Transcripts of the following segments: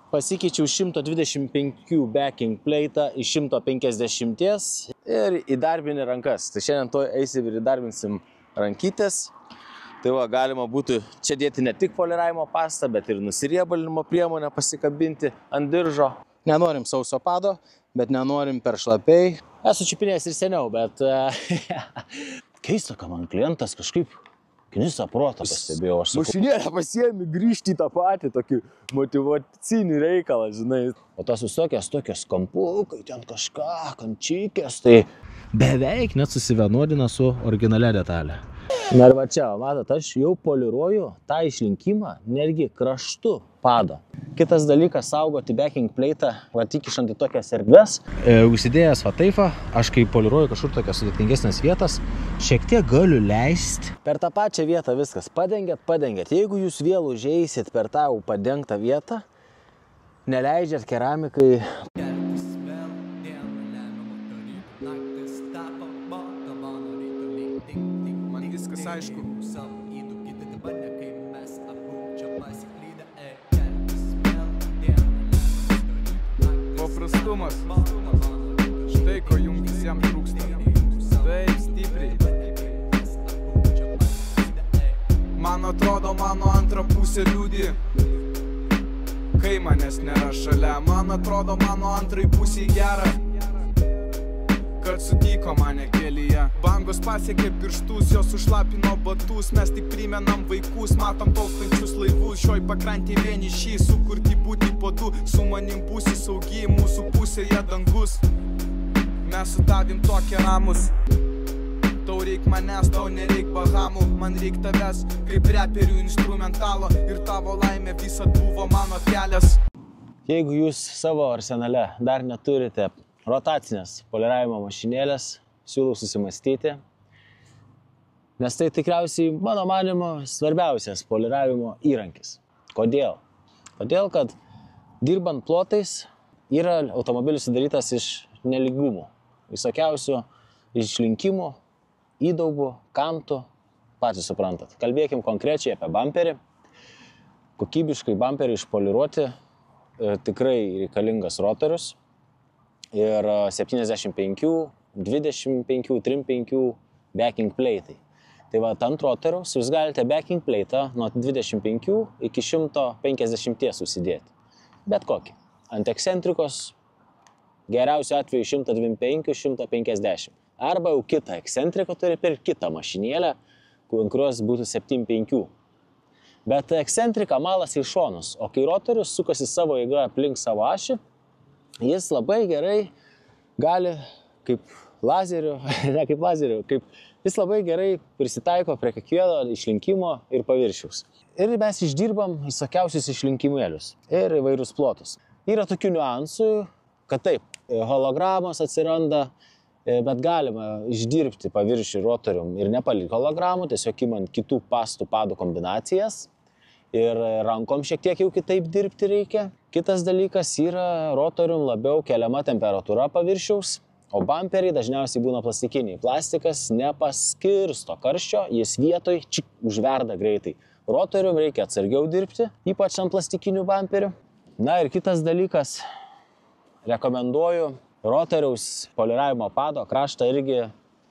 Pasikeičiau 125 backing plate iš 150 ir įdarbinį rankas. Tai šiandien to eisim ir įdarbinsim rankytės. Tai va, galima būtų čia dėti ne tik poliravimo pastą, bet ir nusiriebalinimo priemonę pasikabinti ant diržo. Nenorim sauso pado, bet nenorim per šlapiai. Esu čiupinėjęs ir seniau, bet keista, kad man klientas kažkaip knisa protą pastebėjau. Mašinėlę pasiėmi grįžti į tą patį, tokį motyvacinį reikalą, žinai. O tas visokios tokios kampukai, ten kažką, kančykės, tai beveik net susivienodina su originalia detalė. Na ir va čia, matot, aš jau poliruoju tą išlinkimą netgi kraštu pado. Kitas dalykas, saugoti backing plate, va įkišant į tokias erdves. Užsidėjęs va taip, aš kai poliruoju kažkur tokias sudėtingesnės vietas, šiek tiek galiu leisti. Per tą pačią vietą viskas, padengėt. Jeigu jūs vėl užeisit per tą padengtą vietą, neleidžiat keramikai. Man viskas aišku. Paprastumas. Štai ko jums visiems trūksta. Taip stipriai. Man atrodo, mano antra pusė liūdi, kai manęs nėra šalia. Man atrodo, mano antrai pusė gera, kad sutiko mane kelyje. Bangos pasiekė pirštus, jos užlapino batus. Mes tik primenam vaikus, matom plaukiančius laivus. Šioj pakrantėj vieniši, sukurti būti po du. Su manim būsi saugi, mūsų pusėje dangus. Mes su tavim tokie ramus. Tau reik manęs, tau nereik Bahamų. Man reik tavęs, kaip reperių instrumentalo. Ir tavo laimė visad buvo mano kelias. Jeigu jūs savo arsenale dar neturite rotacinės poliravimo mašinėlės, siūlau susimastyti, nes tai tikriausiai, mano manymu, svarbiausias poliravimo įrankis. Kodėl? Todėl, kad dirbant plotais yra automobilis sudarytas iš nelygumų, visokiausių išlinkimų, įdaubų, kantų, patys suprantat. Kalbėkim konkrečiai apie bamperį. Kokybiškai bamperį išpoliruoti tikrai reikalingas rotorius. Ir 75, 25, 35 backing plate. Tai va, ant rotoriaus jūs galite backing plate nuo 25 iki 150 susidėti. Bet kokį. Ant ekscentrikos geriausiu atveju 125, 150. Arba jau kitą ekscentriką turi per kitą mašinėlę, ant kurios būtų 75. Bet ekscentrika malasi į šonus, o kai rotorius sukasi savo eiga aplink savo ašį, jis labai gerai gali, kaip lazeriu, jis labai gerai prisitaiko prie kiekvieno išlinkimo ir paviršiaus. Ir mes išdirbam visokiausius išlinkimėlius ir įvairius plotus. Yra tokių niuansų, kad taip, hologramos atsiranda, bet galima išdirbti paviršių rotorium ir nepalikti hologramų, tiesiog imant kitų pastų padų kombinacijas. Ir rankom šiek tiek jau kitaip dirbti reikia. Kitas dalykas yra rotorium labiau keliama temperatūra paviršiaus, o bamperiai dažniausiai būna plastikiniai. Plastikas nepaskirsto karščio, jis vietoj užverda greitai. Rotorium reikia atsargiau dirbti, ypač ant plastikinių bamperių. Na ir kitas dalykas, rekomenduoju rotoriaus poliravimo pado kraštą irgi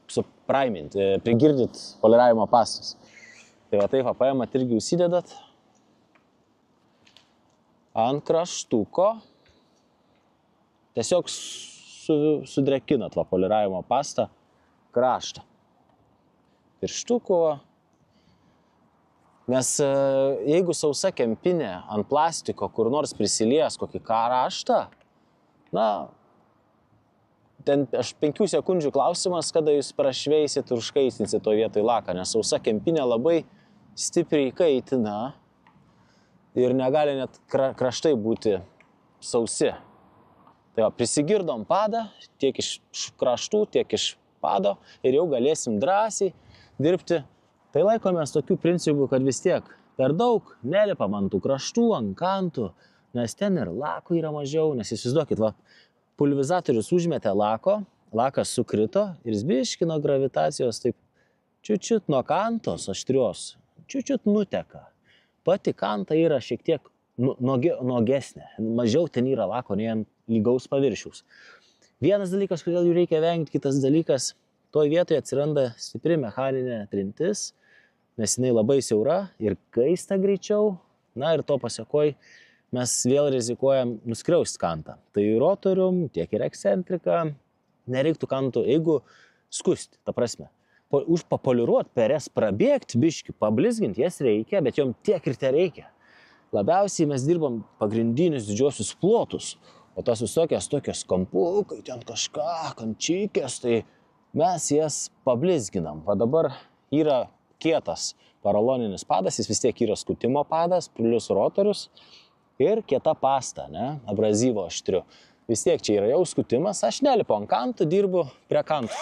supraiminti, prigirdit poliravimo pastus. Tai va taip, paimat irgi užsidedat ant kraštuko, tiesiog sudrekinat poliravimo pastą kraštą. Pirštuku, nes jeigu sausa kempinė ant plastiko kur nors prisilies kokį kraštą, na, ten 5 sekundžių klausimas, kada jūs prašveisit ir užkaitinsit to vietoj laką, nes sausa kempinė labai stipriai kaitina ir negali net kraštai būti sausi. Tai va, prisigirdom padą tiek iš kraštų, tiek iš pado ir jau galėsim drąsiai dirbti. Tai laikomės tokių principų, kad vis tiek per daug nelipam ant tų kraštų, ant kantų, nes ten ir lako yra mažiau, nes įsivaizduokit, va, pulvizatorius užmetė lako, lakas sukrito ir jis biškį nuo gravitacijos taip čiučiut nuo kantos aštrios, čiučiut nuteka. Pati kanta yra šiek tiek nuogesnė. Mažiau ten yra lako, nei ant lygaus paviršiaus. Vienas dalykas, kodėl jų reikia vengti, kitas dalykas, toj vietoje atsiranda stipri mechaninė trintis, nes jinai labai siaura ir kaista greičiau, na ir to pasekoj mes vėl rizikuojam nuskriausti kantą. Tai rotorium, tiek ir ekscentrika, nereiktų kantų, jeigu skusti, ta prasme. Už papoliruot, perės prabėgti, biškį, pablizginti, jas reikia, bet jom tiek ir te reikia. Labiausiai mes dirbam pagrindinius didžiosius plotus, o tos visokios tokios kampukai, ten kažką, kančykės, tai mes jas pablizginam. Va dabar yra kietas paraloninis padas, jis vis tiek yra skutimo padas, plius rotorius ir kieta pasta, ne, abrazyvo aštriu. Vis tiek čia yra jau skutimas, aš nelipu ant kantų, dirbu prie kantų.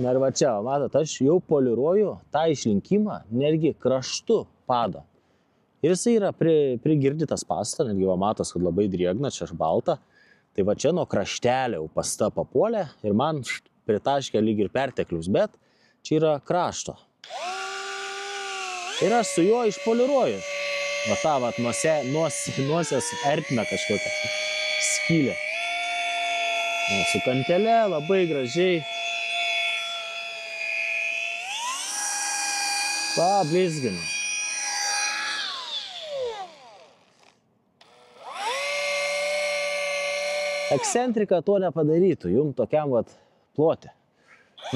Na ir va čia, matot, aš jau poliruoju tą išlinkimą netgi kraštu padą. Ir jisai yra prigirdytas pasta, netgi va matos, kad labai drėgna, čia aš balta. Tai va čia nuo kraštelio pasta papuolė ir man pritaškė lyg ir perteklius, bet čia yra krašto. Ir aš su juo išpoliruoju. Va tą vat nosies ertmę kažkokią skylę. Su kantele labai gražiai. Pablizginu. Ekscentrika to nepadarytų, jum tokiam vat plote.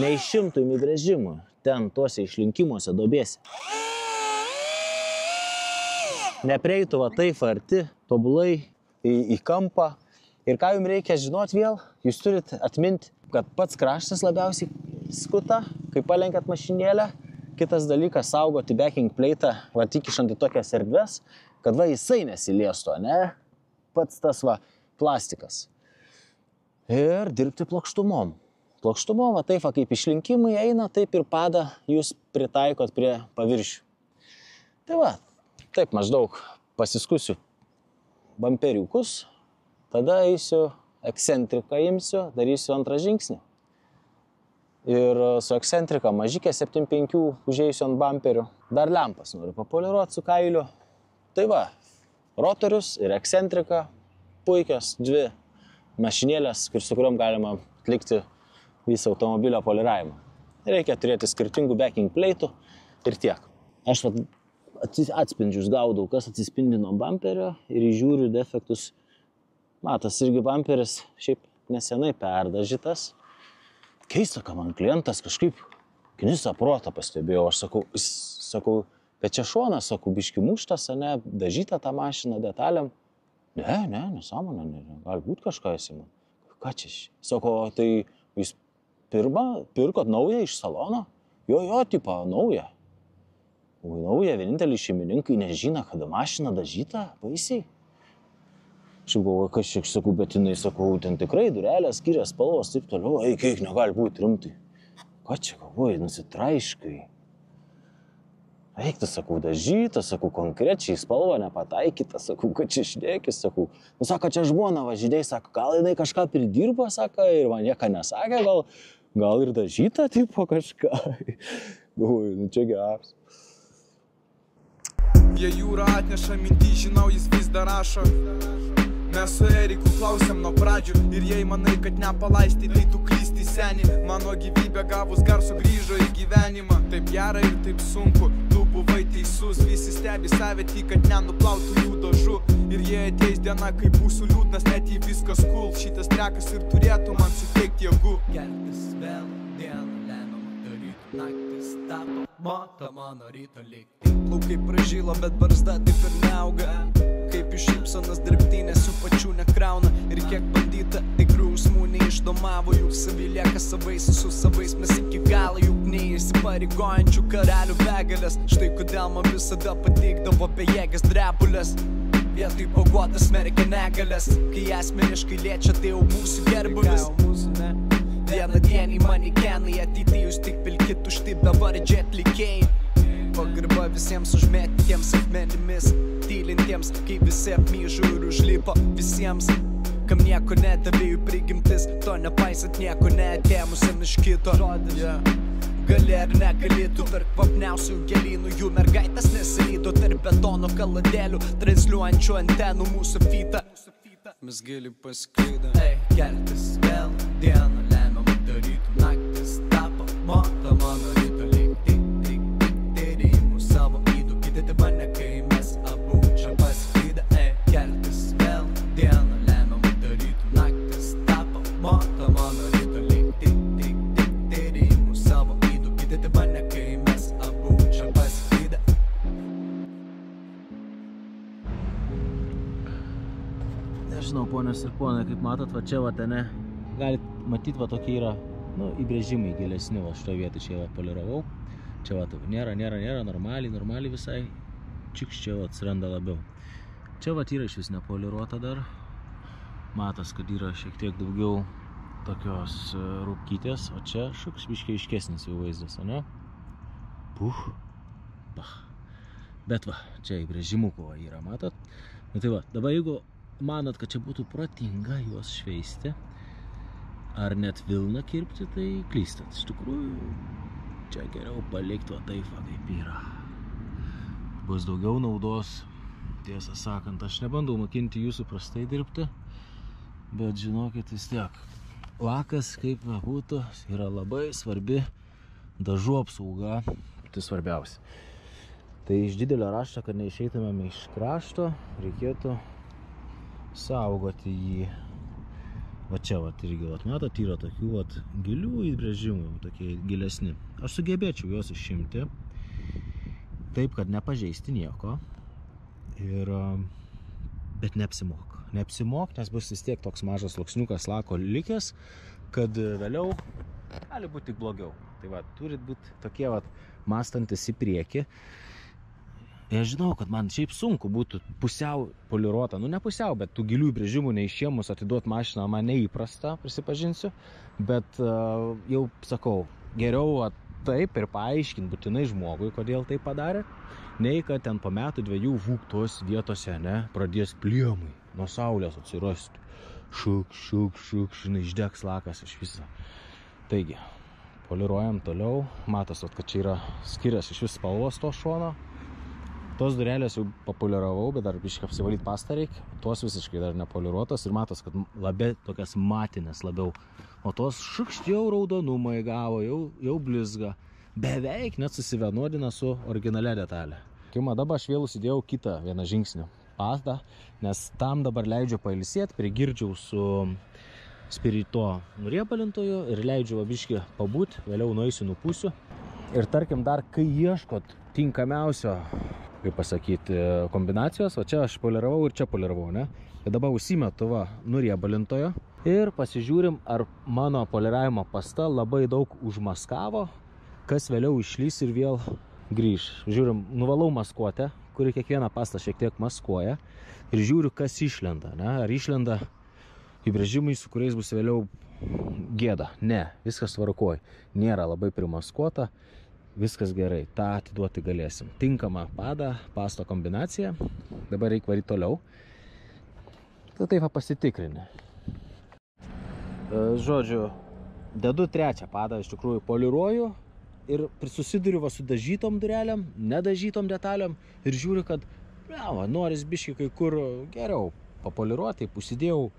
Neišimtų įmigrėžimų ten tuose išlinkimuose dobėse. Nepreitų va taip arti, tobulai į kampą. Ir ką jums reikia žinoti vėl, jūs turite atminti, kad pats kraštas labiausiai skuta, kai palenkiat mašinėlę. Kitas dalykas, saugoti backing plate, va įkišant į tokias erdves, kad va jisai nesiliestų, ne? Pats tas va plastikas. Ir dirbti plokštumom. Plokštumom, va taip, va, kaip išlinkimai eina, taip ir padą jūs pritaikot prie paviršių. Tai va, taip maždaug pasiskusiu bamperiukus, tada eisiu, ekscentriką imsiu, darysiu antrą žingsnį. Ir su ekscentrika mažikė 7.5 užėjusiu ant bamperių. Dar lempas noriu papoliruoti su kailiu. Tai va, rotorius ir ekscentrika, puikios dvi mašinėlės, su kuriuom galima atlikti visą automobilio poliravimą. Reikia turėti skirtingų backing plate'ų ir tiek. Aš atspindžius gaudau, kas atsispindi nuo bamperio ir žiūriu defektus. Matas irgi bamperis šiaip nesenai perdažytas. Keista, kad man klientas kažkaip knisa protą pastebėjau. Aš sakau, bet čia šonas, sakau, biški muštas, ne, dažyta tą mašiną detalėm. Ne, nesąmonė, gali būti kažką įsimą. Ką čia? Sako, tai jūs pirkot naują iš salono? Jo, tipo, naują. Naują, vienintelį šeimininkai nežino, kada mašina dažyta, baisiai. Aš galvoju, kas čia, sakau, bet jinai, sakau, ten tikrai durelės, skirias spalvos, taip toliau, kiek negali būti rimtai. Ką čia, galvoju, nusitraiškai. Eikta, sakau, dažyta, sakau, konkrečiai spalva nepataikyta, sakau, kad čia šnekis, sakau. Nu, sako, čia žmona važydėjai, sako, gal jinai kažką pridirbo, sako, ir man nieko nesakė, gal ir dažyta, tipo, kažką. Galvoju, nu čia geras. Jie jūrą atneša mintį, žinau, jis vis dar rašo. Mes su Eriku klausėm nuo pradžių ir jei manai, kad nepalaisti, tai tu klysti seni. Mano gyvybė gavus garso grįžo į gyvenimą. Taip gera ir taip sunku, tu buvai teisus. Visi stebi save tik, kad nenuplautų jų dažų. Ir jie ateis diena, kai būsiu liūdnas, net jei viskas cool. Šitas trekas ir turėtų man suteikti jėgų. Keltis vėl dieną lemiamą darytų, naktis tapo moto mano ryto likti. Plaukai pražylo, bet barzda taip ir neauga. Kaip iš šypsonas dirbtinės jų pačių nekrauna. Ir kiek bandyta, tikrų jausmų neišdomavo. Juk savi lieka savais, su savais mes iki galo. Juk neįsipareigojančių karalių begalės. Štai kodėl man visada patikdavo bejėgės drebulės. Vietoj paguotas smerkia negalės. Kai asmeniškai liečia, tai jau mūsų gerbuvis. Vienadieniai manikenai, ateitį jūs tik pilkit tušti bevardžiai atlikėjai. Pagarba visiems užmetintiems akmenimis, tylintiems, kai visi apmyžo ir užlipo visiems, kam nieko nedavė jų prigimtis, to nepaisant nieko neatėmusiam iš kito. gali ar negali, tu tarp kvapniausių gėlynų, jų mergaitės nesilydo tarp betono kaladėlių, transliuojančių antenų mūsų fytą. Mes gėlį pasklydą. Keltis vėl dieną lemiam darytų, naktis tapo mota mano ryto lyg tik tyrimų savo įdų, kitėti mane, kai mes abu čia pasklydę. Keltis vėl dieną lemiam darytų, naktis tapo mota mano ryto lyg tik tyrimų savo įdų, kitėti mane, kai mes abu čia pasklydę. Nežinau, ponios ir ponai, kaip matot, va čia va tene, galit matyti, va tokie yra, įbrėžimai gilesni, va šitoje vietoje čia va poliravau, čia va nėra, normaliai visai, čiks čia va atsiranda labiau. Čia va yra iš vis nepoliruota dar, matas, kad yra šiek tiek daugiau tokios rūpkytės, o čia šuks biškiai iškesnis jau vaizdas, o ne? Puh, pah. Bet va, čia įbrėžimų kova yra, matot? Nu tai va, dabar jeigu manot, kad čia būtų protinga juos šveisti ar net vilną kirpti, tai klystat. Iš tikrųjų, čia geriau palikti va taip, va kaip yra. Bus daugiau naudos, tiesą sakant. Aš nebandau mokinti jūsų prastai dirbti, bet žinokit vis tiek. Lakas, kaip būtų, yra labai svarbi dažų apsauga, tai svarbiausia. Tai iš didelio rašto, kad neišeitumėme iš krašto, reikėtų saugoti jį. Va čia, va, irgi, va, matot, yra tokių, va, gilių įbrėžimų, tokie gilesni. Aš sugebėčiau juos išimti, taip, kad nepažeisti nieko, bet neapsimok. Neapsimok, nes bus vis tiek toks mažas sluoksniukas lako likęs, kad vėliau gali būti tik blogiau. Tai va, turit būti tokie, va, mąstantis į priekį. Aš žinau, kad man šiaip sunku būtų pusiau poliruota, ne pusiau, bet tų gilių įbrėžimų neišėmus atiduoti mašiną man neįprasta, prisipažinsiu, bet jau sakau, geriau taip ir paaiškinti būtinai žmogui, kodėl tai padarė, nei kad ten po metų dviejų tos vietose, pradės pliemai nuo saulės atsirasti. Šuk, išdegs lakas iš viso. Taigi, poliruojam toliau, matos, kad čia yra skiriasi iš vis spalvos to šono. Tos durelės jau papoliravau, bet dar biškai apsivalyti pastą reikia. Tos visiškai dar nepoliruotos ir matos, kad labiau tokias matinės labiau. O tos šukšt jau raudonumą įgavo, jau blizga. Beveik net susivienodina su originalia detalė. Dabar aš vėl įsidėjau kitą vieną žingsnį pastą, nes tam dabar leidžiu pailsėti, prigirdžiau su spirito nuriebalintoju ir leidžiu biškai pabūt, vėliau nueisiu nupusiu. Ir tarkim dar, kai ieškot tinkamiausio, kaip pasakyti, kombinacijos, o čia aš poliravau ir čia poliravau, ne? Ir dabar užsimetu nuriebalintojo ir pasižiūrim, ar mano poliravimo pasta labai daug užmaskavo, kas vėliau išlys ir vėl grįž. Žiūrim, nuvalau maskuotę, kuri kiekvieną pastą šiek tiek maskuoja ir žiūriu, kas išlenda, ne? Ar išlenda įbrėžimai, su kuriais bus vėliau gėda. Ne, viskas tvarkoj. Nėra labai primaskuota. Viskas gerai, tą atiduoti galėsim. Tinkama pasto kombinacija. Dabar reikia varyti toliau. Tai taip pasitikrinę. Žodžiu, dedu trečią padą, iš tikrųjų poliruoju ir susiduriu su dažytom durelėm, nedažytom detaliam ir žiūriu, kad noris biškai kai kur geriau papoliruoti. Taip užsidėjau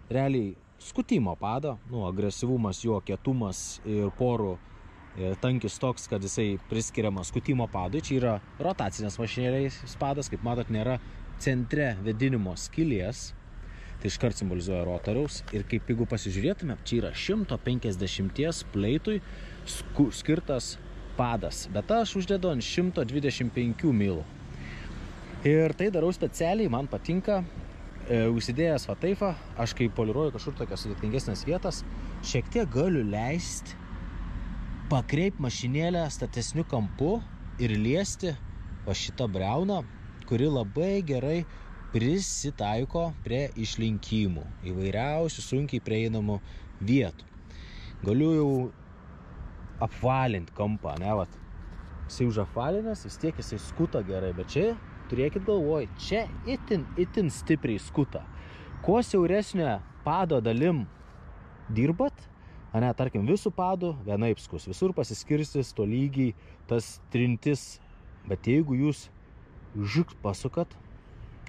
realiai skutimo padą, agresyvumas jo, kietumas ir porų tankis toks, kad jisai priskiriamas skutimo padui. Čia yra rotacinės mašinėlės padas, kaip matot, nėra centre vedinimo skylės, tai iškart simbolizuoja rotoriaus. Ir kaip jeigu pasižiūrėtume, čia yra 150 pleitui skirtas padas, bet aš uždedu ant 125 milų. Ir tai darau specialiai, man patinka, užsidėjęs taifą, aš kai poliruoju kažkur tokias sudėtingesnės vietas, šiek tiek galiu leisti pakreip mašinėlę statesniu kampu ir liesti šitą briauną, kuri labai gerai prisitaiko prie išlinkimų, įvairiausių sunkiai prieinamų vietų. Galiu jau apvalinti kampą, jisai už apvalinęs, vis tiek jisai skuta gerai, bet čia turėkit galvoj, čia itin stipriai skuta. Kuo siauresnė pado dalim dirbat, Ane, tarkim, visų padų vienaip skus, visur pasiskirstys to lygiai tas trintis, bet jeigu jūs pasukat,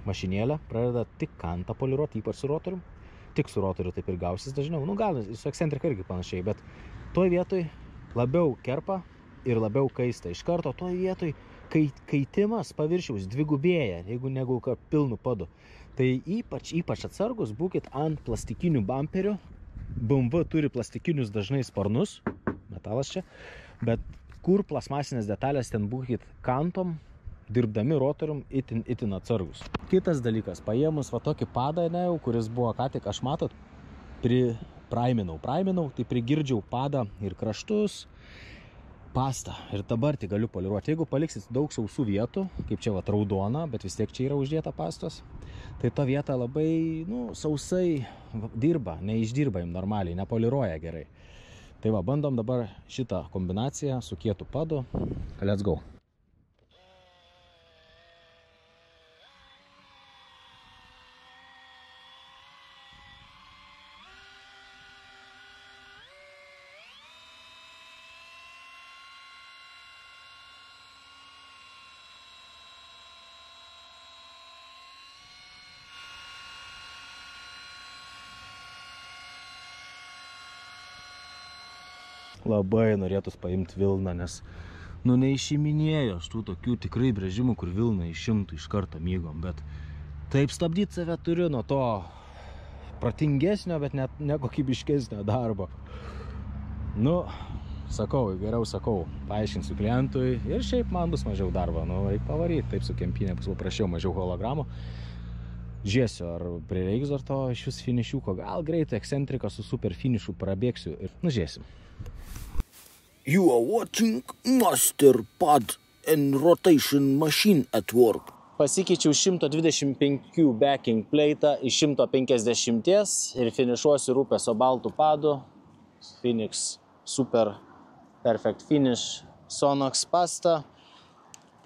mašinėlę pradeda tik kantą poliruoti, ypač su rotorium, tik su rotoriu taip ir gausis dažniau, nu gal su ekscentrika irgi panašiai, bet toj vietoj labiau kerpa ir labiau kaista. Iš karto toj vietoj kaitimas paviršiaus dvigubėja, jeigu negu pilnu padu. Tai ypač atsargus būkit ant plastikinių bumperių. BMW turi plastikinius dažnai sparnus, metalas čia, bet kur plasmasinės detalės, ten būkit kantom, dirbdami rotorium itin atsargus. Kitas dalykas, paėmus va tokį padą, ne, kuris buvo ką tik, aš matot, praiminau, tai prigirdžiau padą ir kraštus, pastą. Ir dabar tik galiu poliruoti. Jeigu paliksit daug sausų vietų, kaip čia va raudona, bet vis tiek čia yra uždėta pastos, tai ta vieta labai, sausai dirba, neišdirba jums normaliai, nepoliruoja gerai. Tai va, bandom dabar šitą kombinaciją su kietu padu. Let's go. Labai norėtus paimti vilną, nes neišiminėjo aš tų tokių tikrai brėžimų, kur vilną išimtų iš karto mygom, bet taip stabdyti save turiu nuo to pratingesnio, bet net nekokybiškesnio darbo. Geriau sakau, paaiškinsiu klientui ir šiaip man bus mažiau darbo, reikia pavaryti, taip su kempinė bus paprasčiau, mažiau hologramų. Žiesiu, ar prireiks dar to iš vis finišiuko, gal greitai ekscentriką su super finišu prabėgsiu ir žiūrėsim. You are watching Master Pad and Rotation Machine at Work. Pasikeičiau 125 backing plate iš 150 ir finišuosiu Rūpeso baltų padų. Phoenix Super Perfect Finish Sonox pasta.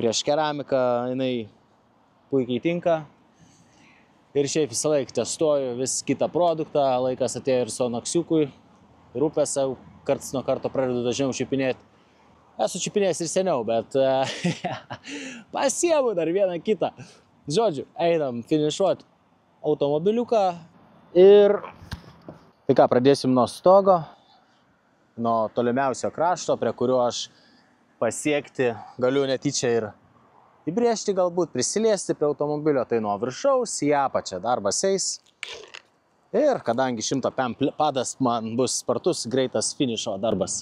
Prieš keramiką jinai puikiai tinka. Ir šiaip visą laiką testuoju vis kitą produktą. Laikas atėjo ir Sonoxiukui. Rūpesą karts nuo karto pradedu dažniau čipinėti. Esu čipinėjęs ir seniau, bet pasiemu dar vieną kitą. Žodžiu, einam finišuoti automobiliuką ir... Tai ką, pradėsim nuo stogo, nuo tolimiausio krašto, prie kurio aš pasiekti galiu netyčia ir įbrėžti, galbūt prisiliesti prie automobilio, tai nuo viršaus į apačią darbas eis. Ir kadangi 100 pem padas man bus spartus, greitas finišo darbas.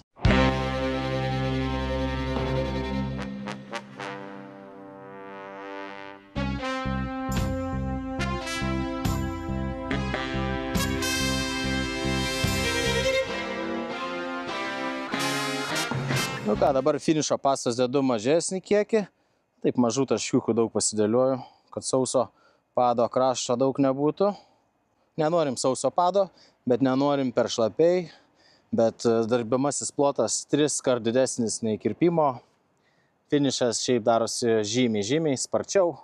Ką, dabar finišo pastos dedu mažesnį kiekį. Taip mažų taškiukų daug pasidėliuoju, kad sauso pado krašto daug nebūtų. Nenorim sauso pado, bet nenorim per šlapiai, bet darbiamasis plotas 3 kart didesnis nei kirpimo. Finišas šiaip darosi žymiai sparčiau.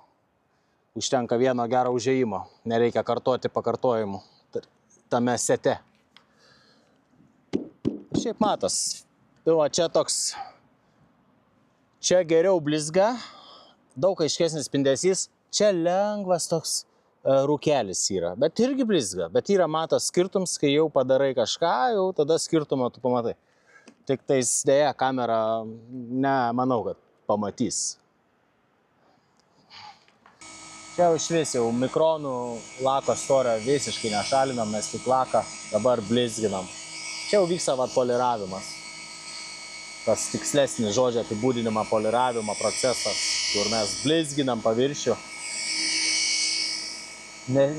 Užtenka vieno gero užėjimo, nereikia kartoti pakartojimų tame sete. Šiaip matos, čia toks, čia geriau blizga, daug aiškesnis spindesys, čia lengvas toks rūkelis yra, bet irgi blizga, bet yra matos skirtums, kai jau padarai kažką, jau tada skirtumą tu pamatai. Tik tais dėja kamera, manau, kad pamatys. Čia jau išvis jau mikronų lako storio visiškai nešalinam, mes tik laką dabar blizginam. Čia jau vyksta poliravimas. Tas tikslesnis žodžio apibūdinimą poliravimo procesas, kur mes blizginam paviršių,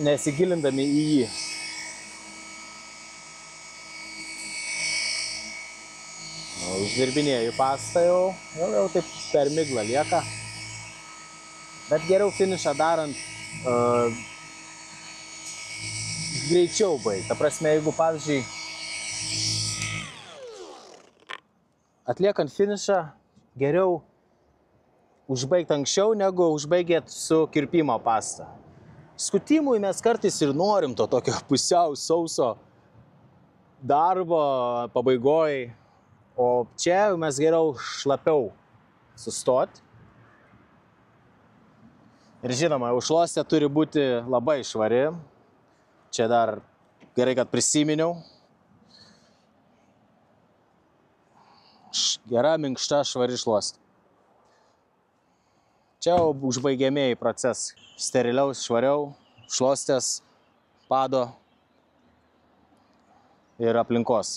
nesigilindami į jį. Uždirbinėju pastą jau taip per miglą lieka. Bet geriau finišą darant greičiau baigti. Ta prasme, jeigu, pavyzdžiui, atliekant finišą, geriau užbaigti anksčiau, negu užbaigėt su kirpimo pasta. Skutimui mes kartais ir norim to tokio pusiau sauso darbo pabaigoj, o čia mes geriau šlapiau sustot. Ir žinoma, užšluostė turi būti labai švari. Čia dar gerai, kad prisiminiau. Gera, minkšta, švari šluostė. Čia užbaigiamieji procesai. Steriliaus, švariau, šluostės, pado ir aplinkos.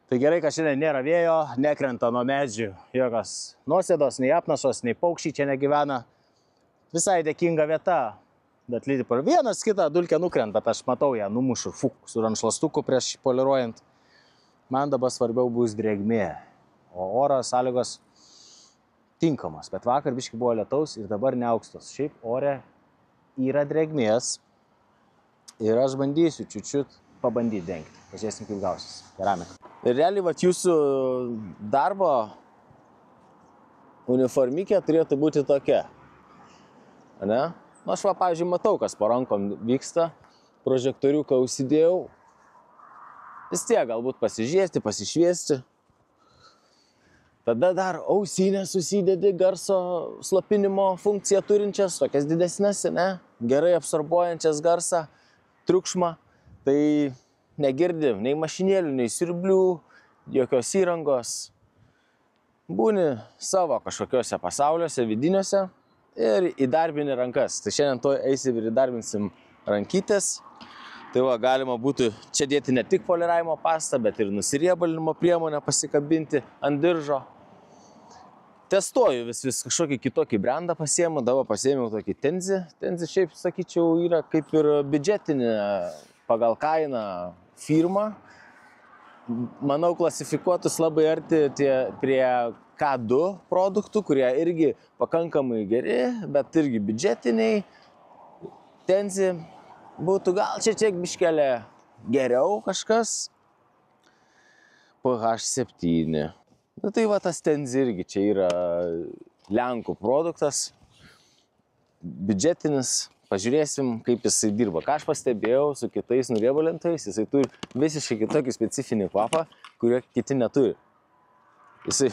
Tai gerai, kad šiandien nėra vėjo, nekrenta nuo medžių jokios nuosėdos, nei apnašos, nei paukščiai čia negyvena. Visai dėkinga vieta. Bet lydi per vienas kitą dulkę nukrenta, bet aš matau ją, numušu su rankšluostuku prieš poliruojant. Man dabar svarbiau bus drėgmė, o oro sąlygos tinkamos. Bet vakar biškai buvo lietaus ir dabar neaukstos. Šiaip ore yra drėgmės ir aš bandysiu čiučiut pabandyti dengti. Pažiūrėsim, kaip gausis. Keramika. Ir realiai, vat, jūsų darbo uniformikė turėtų būti tokia. Ne? Nu, aš, pavyzdžiui, matau, kas po rankom vyksta. Prožektoriuką užsidėjau. Vis tiek galbūt pasižiūrėti, pasišviesti. Tada dar ausinės susidedi garso slopinimo funkciją turinčias, tokias didesnės, ne? Gerai absorbuojančias garsą, triukšmą. Tai negirdi nei mašinėlių, nei siurblių, jokios įrangos. Būni savo kažkokiuose pasauliuose, vidiniuose ir įdarbini rankas. Tai šiandien to eisim ir įdarbinsim rankytės. Tai va, galima būtų čia dėti ne tik poliravimo pastą, bet ir nusiriebalinimo priemonę pasikabinti ant diržo. Testuoju vis kažkokį kitokį brandą pasiėmu, dabar pasiėmiau tokį Tenzi. Tenzi šiaip, sakyčiau, yra kaip ir biudžetinė pagal kainą firma. Manau, klasifikuotus labai arti prie K2 produktų, kurie irgi pakankamai geri, bet irgi biudžetiniai. Tenzi būtų gal čia biškelė geriau kažkas. PH7. Nu tai va, tas Tenzi irgi čia yra Lenkų produktas, biudžetinis. Pažiūrėsim, kaip jisai dirba. Ką aš pastebėjau su kitais nuriebalintais, jisai turi visiškai kitokį specifinį kvapą, kurio kiti neturi. Jisai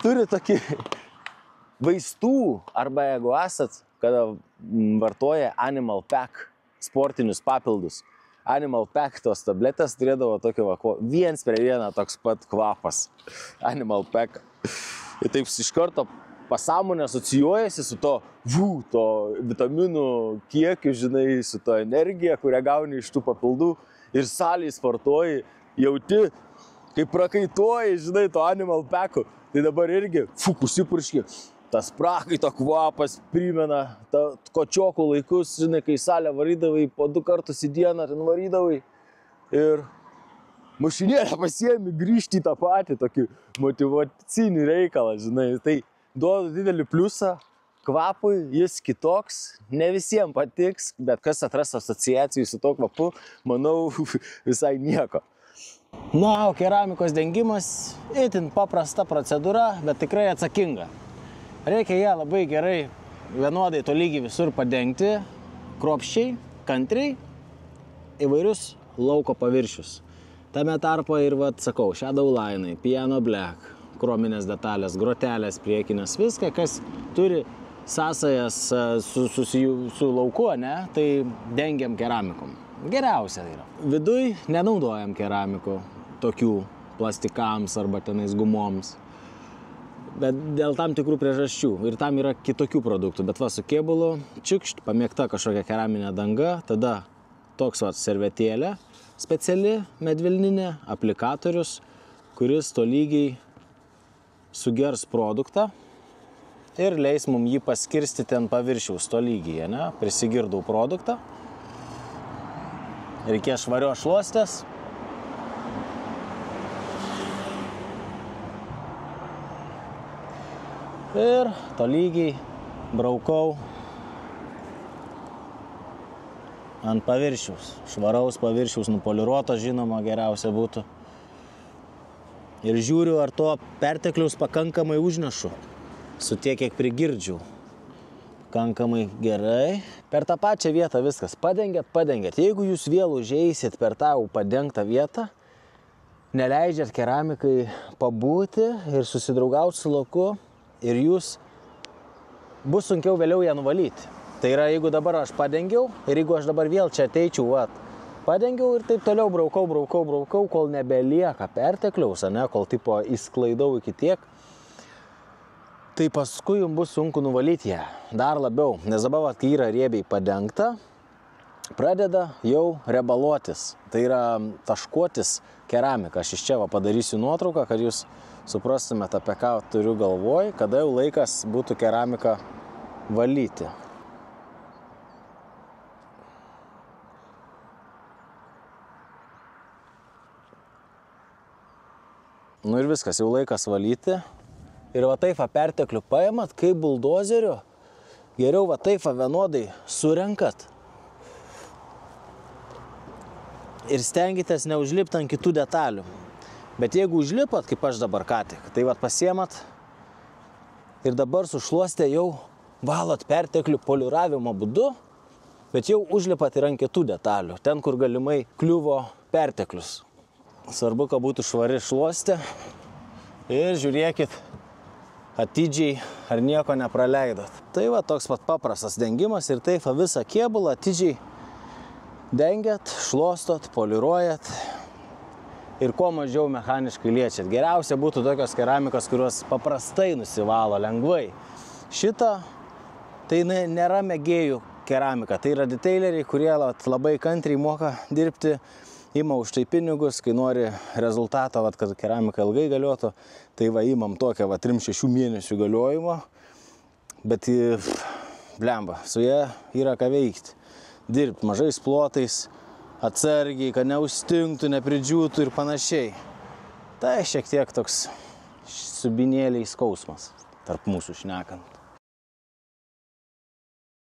turi tokį vaistų, arba jeigu esat, kada vartoja Animal Pack sportinius papildus. Animal Pack tos tabletės turėdavo tokio viens prie vieną toks pat kvapas. Animal Pack. Ir taip iš karto pasąmonė asocijuojasi su to vitaminų kiekiu, žinai, su to energija, kurią gauni iš tų papildų. Ir salėj sportuoji, jauti, kaip prakaituoji, žinai, to Animal Packu. Tai dabar irgi, užsipurški. Tas prakaito kvapas primena kočiokų laikus, žinai, kai salę varydavai po 2 kartus į dieną, ten varydavai. Ir mašinėlę pasiemi grįžti į tą patį, tokį motyvacinį reikalą, žinai. Tai duodu didelį pliusą kvapui, jis kitoks, ne visiems patiks, bet kas atras asociacijų su to kvapu, manau, visai nieko. Na, o keramikos dengimas itin paprasta procedūra, bet tikrai atsakinga. Reikia ją labai gerai vienodai tolygiai visur padengti, kruopščiai, kantriai, įvairius lauko paviršius. Tame tarpo ir, sakau, shadow line'ai, piano black, krominės detalės, grotelės priekinės, viską, kas turi sąsajas su lauku, ne, tai dengiam keramikom. Geriausia yra. Viduj nenaudojam keramikų, tokių plastikams arba tenais gumoms. Bet dėl tam tikrų priežasčių. Ir tam yra kitokių produktų. Bet va, su kėbulu, čiukšt, pamėgta kažkokia keraminė danga, tada toks va, servetėlė, speciali medvilninė, aplikatorius, kuris tolygiai sugers produktą ir leis mums jį paskirstyti ant paviršiaus tolygiai, ne? Prisigirdau produktą. Reikės švarios šluostės. Ir tolygiai braukau ant paviršiaus. Švaraus paviršiaus, nupoliruoto, žinoma, geriausia būtų. Ir žiūriu, ar to pertekliaus pakankamai užnešu. Su tiek, kiek prigirdžiau. pakankamai gerai. Per tą pačią vietą viskas. Padengėt. Jeigu jūs vėl užeisit per tą padengtą vietą, neleidžiat keramikai pabūti ir susidraugauti su laku ir jūs bus sunkiau vėliau ją nuvalyti. Tai yra, jeigu dabar aš padengiau ir jeigu aš dabar vėl čia ateičiau, padengiau ir taip toliau braukau, kol nebelieka pertekliaus, kol tipo įsklaidau iki tiek, tai paskui jums bus sunku nuvalyti ją dar labiau, nes dabar, kai yra riebiai padengta, pradeda jau rebaluotis, tai yra taškuotis keramika. Aš iš čia padarysiu nuotrauką, kad jūs suprastumėte, apie ką turiu galvoj, kada jau laikas būtų keramiką valyti. Nu ir viskas, jau laikas valyti. Ir taip perteklių paimat, kaip buldozeriu, geriau taip vienodai surenkat. Ir stengitės neužlipti ant kitų detalių. Bet jeigu užlipat, kaip aš dabar ką tik, tai pasiemat ir dabar sušluostę jau valot perteklių poliravimo būdu, bet jau užlipat ir ant kitų detalių, ten, kur galimai kliuvo perteklius. Svarbu, kad būtų švari šluostė ir žiūrėkit atidžiai, ar nieko nepraleidot. Tai toks pat paprastas dengimas ir taip visą kėbulą atidžiai dengiat, šluostot, poliruojat ir kuo mažiau mechaniškai liečiat. Geriausia būtų tokios keramikos, kurios paprastai nusivalo lengvai. Šita tai nėra mėgėjų keramika, tai yra detaileriai, kurie labai kantriai moka dirbti, ima už tai pinigus, kai nori rezultato, kad keramika ilgai galiotų, tai imam tokią 3-6 mėnesių galiojimo, bet blemba, su ja yra ką veikti. Dirbti mažais plotais, atsargiai, kad neužstingtų, nepridžiūtų ir panašiai. Tai šiek tiek toks subinėliai skausmas tarp mūsų šnekant.